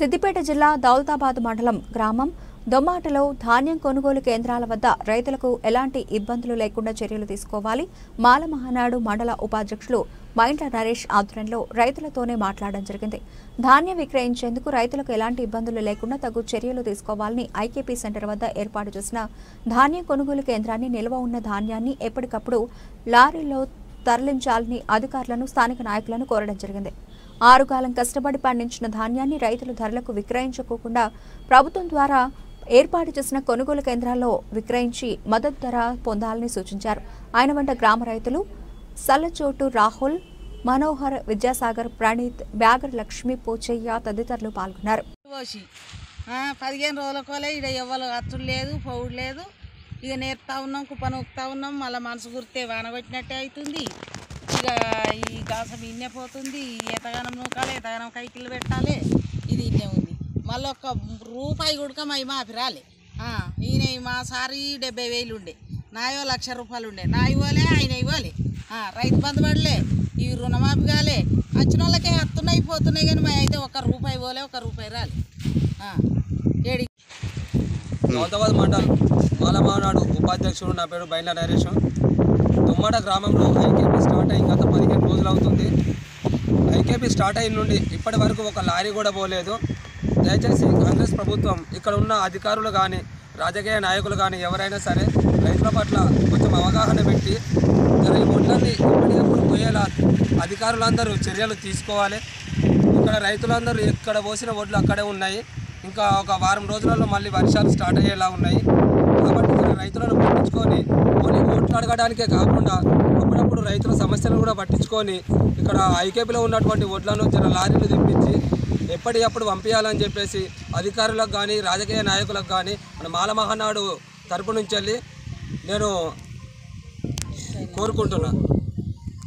సిద్దిపేట జిల్లా దౌలతాబాద్ మండలం గ్రామం దొమ్మాటలో ధాన్యం కొనుగోలు కేంద్రాల వద్ద రైతులకు ఎలాంటి ఇబ్బందులు లేకుండా చర్యలు తీసుకోవాలి. మాల మహానాడు మండల ఉపాధ్యక్షులు మైండ్ల నరేష్ ఆధ్వర్యంలో రైతులతోనే మాట్లాడడం జరిగింది. ధాన్యం విక్రయించేందుకు రైతులకు ఎలాంటి ఇబ్బందులు లేకుండా తగు చర్యలు తీసుకోవాలని ఐకేపీ సెంటర్ వద్ద ఏర్పాటు చేసిన ధాన్యం కొనుగోలు కేంద్రాన్ని నిల్వ ఉన్న ధాన్యాన్ని ఎప్పటికప్పుడు లారీలో తరలించాలని అధికారులను స్థానిక నాయకులను కోరడం జరిగింది. 6 కాలం కష్టపడి పండించిన ధాన్యాన్ని రైతులు ధరలకు విక్రయించుకోకుండా ప్రభుత్వం ద్వారా ఏర్పాటు చేసిన కొనుగోలు కేంద్రాల్లో విక్రయించి మద్దతు ధర పొందాలని సూచించారు. ఆయన వెంట గ్రామ రైతులు సల్లచోటు రాహుల్, మనోహర్, విద్యాసాగర్, ప్రణీత్, బ్యాగర్ లక్ష్మి, పోచయ్య తదితరులు పాల్గొన్నారు. 15 రోజులకోలే ఇక ఎవ్వరు అచ్చుడు లేదు, పౌడు లేదు. ఇక నేర్పుతా ఉన్నాం, కుప్పను ఉక్కుతా ఉన్నాం. మళ్ళీ మనసు గుర్తే వాన కొట్టినట్టే అవుతుంది. ఇక ఈ గాసం ఇన్నే పోతుంది. ఎతగానం నూకాలి, ఎతగానం కైకిళ్ళు పెట్టాలి. ఇది ఇన్నే ఉంది. మళ్ళీ ₹1 కూడా మై మాపి రాలే. ఈయన మా సారి 70,000 ఉండే, నాయో ₹1,00,000 ఉండే. నా ఇవ్వలే, ఆయన ఇవ్వాలి. రైతు బంధు పడలే, ఈ రుణమాఫీ కాలే. వచ్చిన వాళ్ళకే వస్తున్నాయి పోతున్నాయి, కానీ మా అయితే ₹1 పోలే, ₹1 రాలే. ఏడి దౌలతాబాద్ మండల్ మాల మహానాడు ఉపాధ్యక్షుడు. నా పేరు మైండ్ల నరేష్. దొమ్మాడ గ్రామంలో ఐకేపీ స్టార్ట్ అయ్యి గత 15 రోజులు అవుతుంది. ఐకేపీ స్టార్ట్ అయిన నుండి ఇప్పటి వరకు ఒక లారీ కూడా పోలేదు. దయచేసి కాంగ్రెస్ ప్రభుత్వం, ఇక్కడ ఉన్న అధికారులు కానీ రాజకీయ నాయకులు కానీ ఎవరైనా సరే రైతుల పట్ల కొంచెం అవగాహన పెట్టి ఈ ఒడ్లన్నీ ఎప్పటికప్పుడు పోయేలా అధికారులందరూ చర్యలు తీసుకోవాలి. ఇక్కడ రైతులందరూ ఎక్కడ పోసిన ఒడ్లు అక్కడే ఉన్నాయి. ఇంకా ఒక వారం రోజులలో మళ్ళీ వర్షాలు స్టార్ట్ అయ్యేలా ఉన్నాయి. కాబట్టి ఇక్కడ రైతులను పట్టించుకొని ఓట్లు అడగడానికే కాకుండా అప్పుడప్పుడు రైతుల సమస్యలను కూడా పట్టించుకొని ఇక్కడ ఐకేపీలో ఉన్నటువంటి ఒడ్లను లారీలు తెప్పించి ఎప్పటికప్పుడు పంపించాలని చెప్పేసి అధికారులకు కానీ రాజకీయ నాయకులకు కానీ మన మాల మహానాడు తరపు నుంచి వెళ్ళి నేను కోరుకుంటున్నాను.